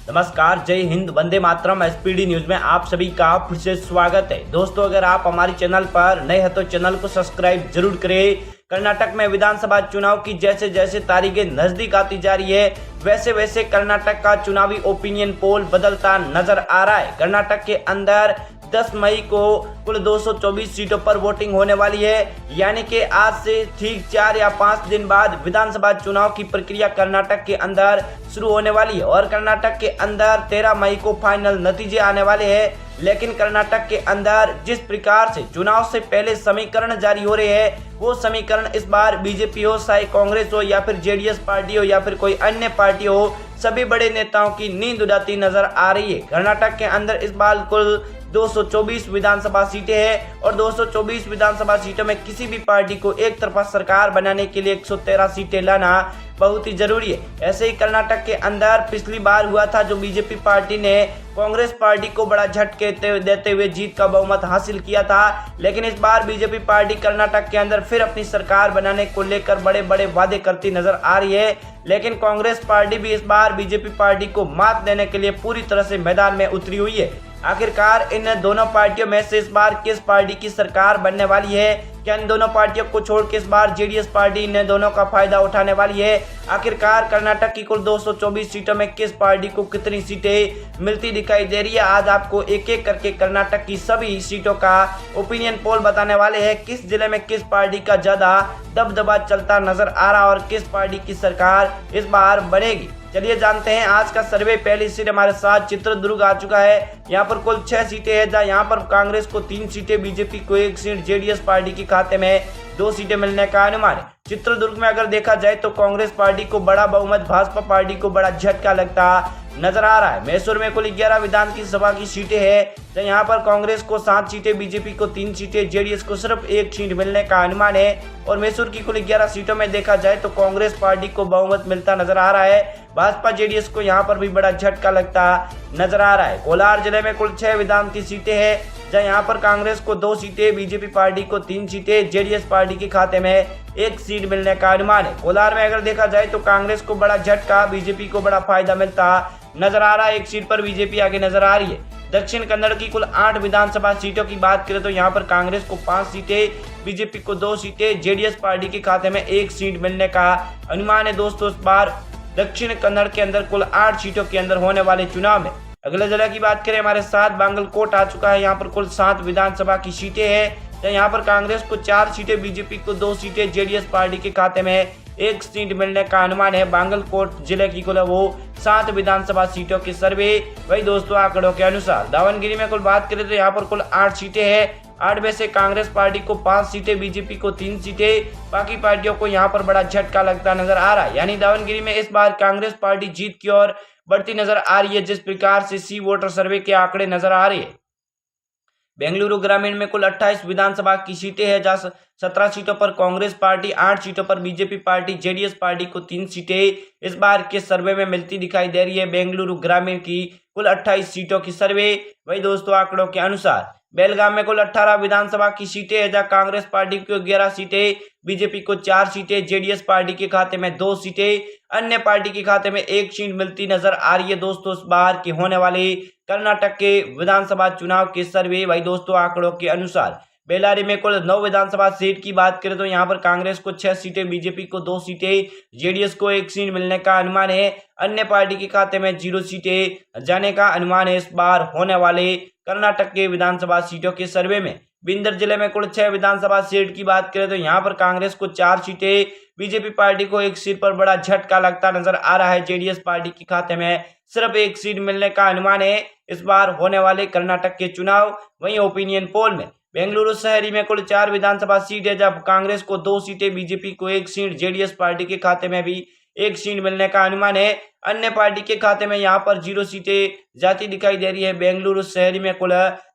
नमस्कार, जय Hind, Vande Mataram. SPD news में आप सभी का फिर से स्वागत है। दोस्तों, अगर आप हमारे चैनल पर नए हैं तो चैनल को सब्सक्राइब जरूर करें। कर्नाटक में विधानसभा चुनाव की जैसे जैसे तारीखें नजदीक आती जा रही है वैसे वैसे कर्नाटक का चुनावी ओपिनियन पोल बदलता नजर आ रहा है। कर्नाटक के अंदर 10 मई को कुल 224 सीटों पर वोटिंग होने वाली है, यानी कि आज से ठीक 4 या 5 दिन बाद विधानसभा चुनाव की प्रक्रिया कर्नाटक के अंदर शुरू होने वाली है और कर्नाटक के अंदर 13 मई को फाइनल नतीजे आने वाले हैं। लेकिन कर्नाटक के अंदर जिस प्रकार से चुनाव से पहले समीकरण जारी हो रहे हैं वो समीकरण इस बार बीजेपी हो, चाहे कांग्रेस हो या फिर जेडीएस पार्टी हो या फिर कोई अन्य पार्टी हो, सभी बड़े नेताओं की नींद उड़ाती नजर आ रही है। कर्नाटक के अंदर इस बार कुल 224 विधानसभा सीटें हैं और 224 विधानसभा सीटों में किसी भी पार्टी को एक तरफा सरकार बनाने के लिए 113 सीटें लाना बहुत ही जरूरी है। ऐसे ही कर्नाटक के अंदर पिछली बार हुआ था जो बीजेपी पार्टी ने कांग्रेस पार्टी को बड़ा झटके देते हुए जीत का बहुमत हासिल किया था, लेकिन इस बार बीजेपी पार्टी कर्नाटक के अंदर फिर अपनी सरकार बनाने को लेकर बड़े बड़े वादे करती नजर आ रही है। लेकिन कांग्रेस पार्टी भी इस बार बीजेपी पार्टी को मात देने के लिए पूरी तरह से मैदान में उतरी हुई है। आखिरकार इन दोनों पार्टियों में से इस बार किस पार्टी की सरकार बनने वाली है? क्या इन दोनों पार्टियों को छोड़ के इस बार जेडीएस पार्टी इन दोनों का फायदा उठाने वाली है? आखिरकार कर्नाटक की कुल 224 सीटों में किस पार्टी को कितनी सीटें मिलती दिखाई दे रही है? आज आपको एक एक करके कर्नाटक की सभी सीटों का ओपिनियन पोल बताने वाले हैं। किस जिले में किस पार्टी का ज्यादा दबदबा चलता नजर आ रहा और किस पार्टी की सरकार इस बार बनेगी, चलिए जानते हैं। आज का सर्वे पहली सीट हमारे साथ चित्रदुर्ग आ चुका है। यहाँ पर कुल 6 सीटें हैं, जहाँ यहाँ पर कांग्रेस को 3 सीटें, बीजेपी को 1 सीट, जेडीएस पार्टी के खाते में 2 सीटें मिलने का अनुमान है। चित्रदुर्ग में अगर देखा जाए तो कांग्रेस पार्टी को बड़ा बहुमत, भाजपा पार्टी को बड़ा झटका लगता नजर आ रहा है। मैसूर में कुल 11 विधान की सभा की सीटें हैं, तो यहाँ पर कांग्रेस को 7 सीटें, बीजेपी को 3 सीटें, जेडीएस को सिर्फ 1 सीट मिलने का अनुमान है। और मैसूर की कुल 11 सीटों में देखा जाए तो कांग्रेस पार्टी को बहुमत मिलता नजर आ रहा है। भाजपा जेडीएस को यहाँ पर भी बड़ा झटका लगता नजर आ रहा है। कोलार जिले में कुल 6 विधान की सीटें हैं, जहाँ यहाँ पर कांग्रेस को 2 सीटें, बीजेपी पार्टी को 3 सीटें, जेडीएस पार्टी के खाते में 1 सीट मिलने का अनुमान है। कोलार में अगर देखा जाए तो कांग्रेस को बड़ा झटका, बीजेपी को बड़ा फायदा मिलता नजर आ रहा है। 1 सीट पर बीजेपी आगे नजर आ रही है। दक्षिण कन्नड़ की कुल 8 विधानसभा सीटों की बात करें तो यहाँ पर कांग्रेस को 5 सीटें, बीजेपी को 2 सीटें, जेडीएस पार्टी के खाते में 1 सीट मिलने का अनुमान है। दोस्तों, इस बार दक्षिण कन्नड़ के अंदर कुल 8 सीटों के अंदर होने वाले चुनाव में अगले जिले की बात करें हमारे साथ बांगलकोट आ चुका है। यहाँ पर कुल 7 विधानसभा की सीटें हैं, तो यहाँ पर कांग्रेस को 4 सीटें, बीजेपी को 2 सीटें, जेडीएस पार्टी के खाते में 1 सीट मिलने का अनुमान है। बांगलकोट जिले की कुल वो 7 विधानसभा सीटों के सर्वे वही दोस्तों आंकड़ों के अनुसार। दावनगिरी में कुल बात करें तो यहाँ पर कुल 8 सीटें हैं। 8 में से कांग्रेस पार्टी को 5 सीटें, बीजेपी को 3 सीटें, बाकी पार्टियों को यहाँ पर बड़ा झटका लगता नजर आ रहा है। यानी दावनगिरी में इस बार कांग्रेस पार्टी जीत की ओर बढ़ती नजर आ रही है, जिस प्रकार से सी वोटर सर्वे के आंकड़े नजर आ रहे हैं। बेंगलुरु ग्रामीण में कुल 28 विधानसभा की सीटें हैं, जहाँ 17 सीटों पर कांग्रेस पार्टी, 8 सीटों पर बीजेपी पार्टी, जेडीएस पार्टी को 3 सीटें इस बार के सर्वे में मिलती दिखाई दे रही है। बेंगलुरु ग्रामीण की कुल 28 सीटों की सर्वे वही दोस्तों आंकड़ों के अनुसार। बेलगाम में कुल 18 विधानसभा की सीटें हैं, जहाँ कांग्रेस पार्टी को 11 सीटें, बीजेपी को 4 सीटें, जेडीएस पार्टी के खाते में 2 सीटें, अन्य पार्टी के खाते में 1 सीट मिलती नजर आ रही है। दोस्तों, इस बार के होने वाले कर्नाटक के विधानसभा चुनाव के सर्वे वही दोस्तों आंकड़ों के अनुसार। बेल्लारी में कुल 9 विधानसभा सीट की बात करें तो यहाँ पर कांग्रेस को 6 सीटें, बीजेपी को 2 सीटें, जेडीएस को 1 सीट मिलने का अनुमान है। अन्य पार्टी के खाते में 0 सीटें जाने का अनुमान है इस बार होने वाले कर्नाटक के विधानसभा सीटों के सर्वे में। बिंदर जिले में कुल 6 विधानसभा सीट की बात करें तो यहाँ पर कांग्रेस को 4 सीटें, बीजेपी पार्टी को 1 सीट पर बड़ा झटका लगता नजर आ रहा है। जेडीएस पार्टी के खाते में सिर्फ 1 सीट मिलने का अनुमान है इस बार होने वाले कर्नाटक के चुनाव वहीं ओपिनियन पोल में। बेंगलुरु शहरी में कुल 4 विधानसभा सीट है, जब कांग्रेस को 2 सीटें, बीजेपी को 1 सीट, जेडीएस पार्टी के खाते में भी 1 सीट मिलने का अनुमान है। अन्य पार्टी के खाते में यहाँ पर 0 सीटें जाती दिखाई दे रही है। बेंगलुरु शहरी में कुल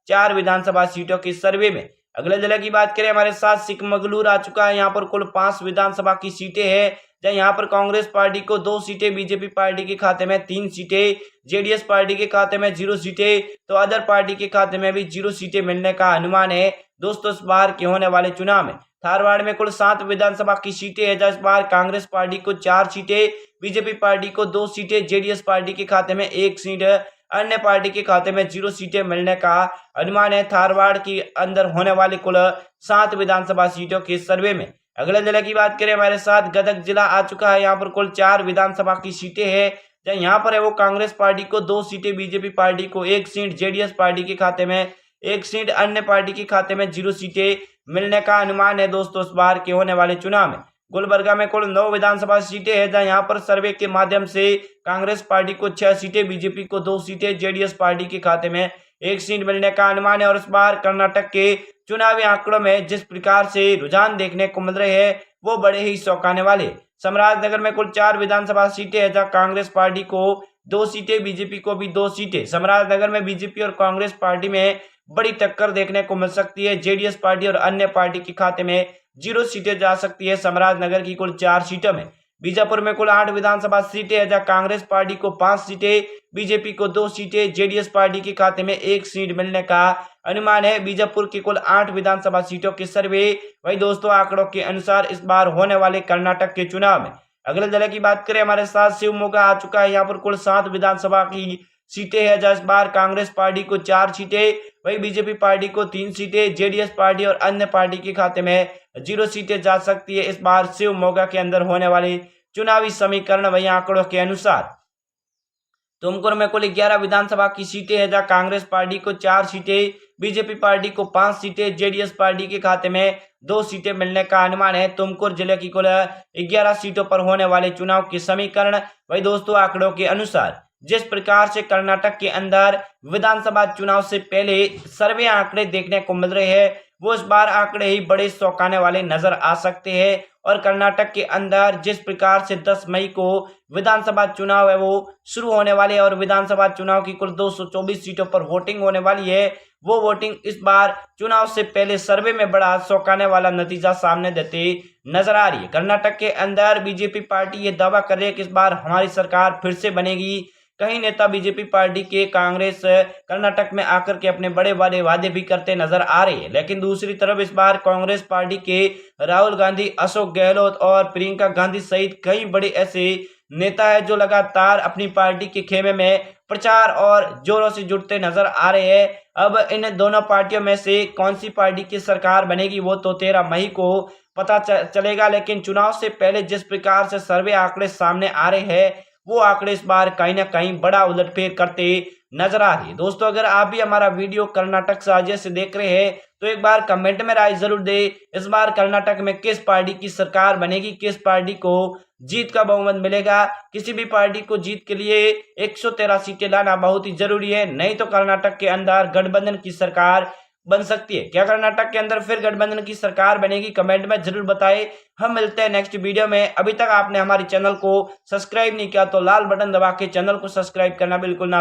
4 विधानसभा सीटों के सर्वे में। अगले जिले की बात करें हमारे साथ चिकमगलूर आ चुका है। यहाँ पर कुल 5 विधानसभा की सीटें हैं, जहाँ यहाँ पर कांग्रेस पार्टी को 2 सीटें, बीजेपी पार्टी के खाते में 3 सीटें, जेडीएस पार्टी के खाते में 0 सीटें, तो अदर पार्टी के खाते में भी 0 सीटें मिलने का अनुमान है। दोस्तों इस बार के होने वाले चुनाव में धारवाड़ में कुल 7 विधानसभा की सीटें हैं, जहाँ इस बार कांग्रेस पार्टी को 4 सीटें, बीजेपी पार्टी को 2 सीटें, जेडीएस पार्टी के खाते में 1 सीट, अन्य पार्टी के खाते में 0 सीटें मिलने का अनुमान है। धारवाड़ के अंदर होने वाले कुल 7 विधानसभा सीटों के सर्वे में अगले जिले की बात करें, हमारे साथ गदग जिला आ चुका है। यहाँ पर कुल 4 विधानसभा की सीटें हैं, जहाँ यहाँ पर है वो कांग्रेस पार्टी को 2 सीटें, बीजेपी पार्टी को 1 सीट, जेडीएस पार्टी के खाते में 1 सीट, अन्य पार्टी के खाते में 0 सीटें मिलने का अनुमान है। दोस्तों इस बार के होने वाले चुनाव में गुलबर्गा में कुल 9 विधानसभा सीटें हैं, जहाँ यहाँ पर सर्वे के माध्यम से कांग्रेस पार्टी को 6 सीटें, बीजेपी को 2 सीटें, जेडीएस पार्टी के खाते में 1 सीट मिलने का अनुमान है। और इस बार कर्नाटक के चुनावी आंकड़ों में जिस प्रकार से रुझान देखने को मिल रहे हैं वो बड़े ही चौंकाने वाले। समराजनगर में कुल 4 विधानसभा सीटें हैं, जहाँ कांग्रेस पार्टी को 2 सीटें, बीजेपी को भी 2 सीटें। समराजनगर में बीजेपी और कांग्रेस पार्टी में बड़ी टक्कर देखने को मिल सकती है। जेडीएस पार्टी और अन्य पार्टी के खाते में 0 सीटें जा सकती है। समराजनगर की कुल 4 सीटों में बीजापुर में कुल 8 विधानसभा सीटें हैं, जहाँ कांग्रेस पार्टी को 5 सीटें, बीजेपी को 2 सीटें, जेडीएस पार्टी के खाते में 1 सीट मिलने का अनुमान है। बीजापुर की कुल 8 विधानसभा सीटों के सर्वे वही दोस्तों आंकड़ों के अनुसार इस बार होने वाले कर्नाटक के चुनाव में अगले जिले की बात करें, हमारे साथ शिवमोगा आ चुका है। यहाँ पर कुल 7 विधानसभा की सीटें हैं, जहाँ इस बार कांग्रेस पार्टी को 4 सीटें, वही बीजेपी पार्टी को 3 सीटें, जेडीएस पार्टी और अन्य पार्टी के खाते में 0 सीटें जा सकती है। इस बार शिवमोगा के अंदर होने वाले चुनावी समीकरण वही आंकड़ों के अनुसार तुमकुर में कुल 11 विधानसभा की सीटें हैं, जहाँ कांग्रेस पार्टी को 4 सीटें, बीजेपी पार्टी को 5 सीटें, जेडीएस पार्टी के खाते में 2 सीटें मिलने का अनुमान है। तुमकुर जिले की कुल 11 सीटों पर होने वाले चुनाव के समीकरण वही दोस्तों आंकड़ों के अनुसार जिस प्रकार से कर्नाटक के अंदर विधानसभा चुनाव से पहले सर्वे आंकड़े देखने को मिल रहे हैं वो इस बार आंकड़े ही बड़े चौंकाने वाले नजर आ सकते हैं। और कर्नाटक के अंदर जिस प्रकार से 10 मई को विधानसभा चुनाव है वो शुरू होने वाले हैं और विधानसभा चुनाव की कुल 224 सीटों पर वोटिंग होने वाली है, वो वोटिंग इस बार चुनाव से पहले सर्वे में बड़ा चौंकाने वाला नतीजा सामने देते नजर आ रही है। कर्नाटक के अंदर बीजेपी पार्टी ये दावा कर रही है कि इस बार हमारी सरकार फिर से बनेगी। कई नेता बीजेपी पार्टी के कांग्रेस कर्नाटक में आकर के अपने बड़े बड़े वादे भी करते नजर आ रहे हैं, लेकिन दूसरी तरफ इस बार कांग्रेस पार्टी के राहुल गांधी, अशोक गहलोत और प्रियंका गांधी सहित कई बड़े ऐसे नेता है जो लगातार अपनी पार्टी के खेमे में प्रचार और जोरों से जुटते नजर आ रहे हैं। अब इन दोनों पार्टियों में से कौन सी पार्टी की सरकार बनेगी वो तो 13 मई को पता चलेगा, लेकिन चुनाव से पहले जिस प्रकार से सर्वे आंकड़े सामने आ रहे हैं वो आंकड़े इस बार कहीं ना कहीं बड़ा उलटफेर करते नजर आ रही है। दोस्तों अगर आप भी हमारा वीडियो कर्नाटक साझे से देख रहे हैं तो एक बार कमेंट में राय जरूर दे, इस बार कर्नाटक में किस पार्टी की सरकार बनेगी, किस पार्टी को जीत का बहुमत मिलेगा। किसी भी पार्टी को जीत के लिए 113 सीटें लाना बहुत ही जरूरी है, नहीं तो कर्नाटक के अंदर गठबंधन की सरकार बन सकती है। क्या कर्नाटक के अंदर फिर गठबंधन की सरकार बनेगी? कमेंट में जरूर बताएं। हम मिलते हैं नेक्स्ट वीडियो में। अभी तक आपने हमारे चैनल को सब्सक्राइब नहीं किया तो लाल बटन दबा के चैनल को सब्सक्राइब करना बिल्कुल ना भूलें।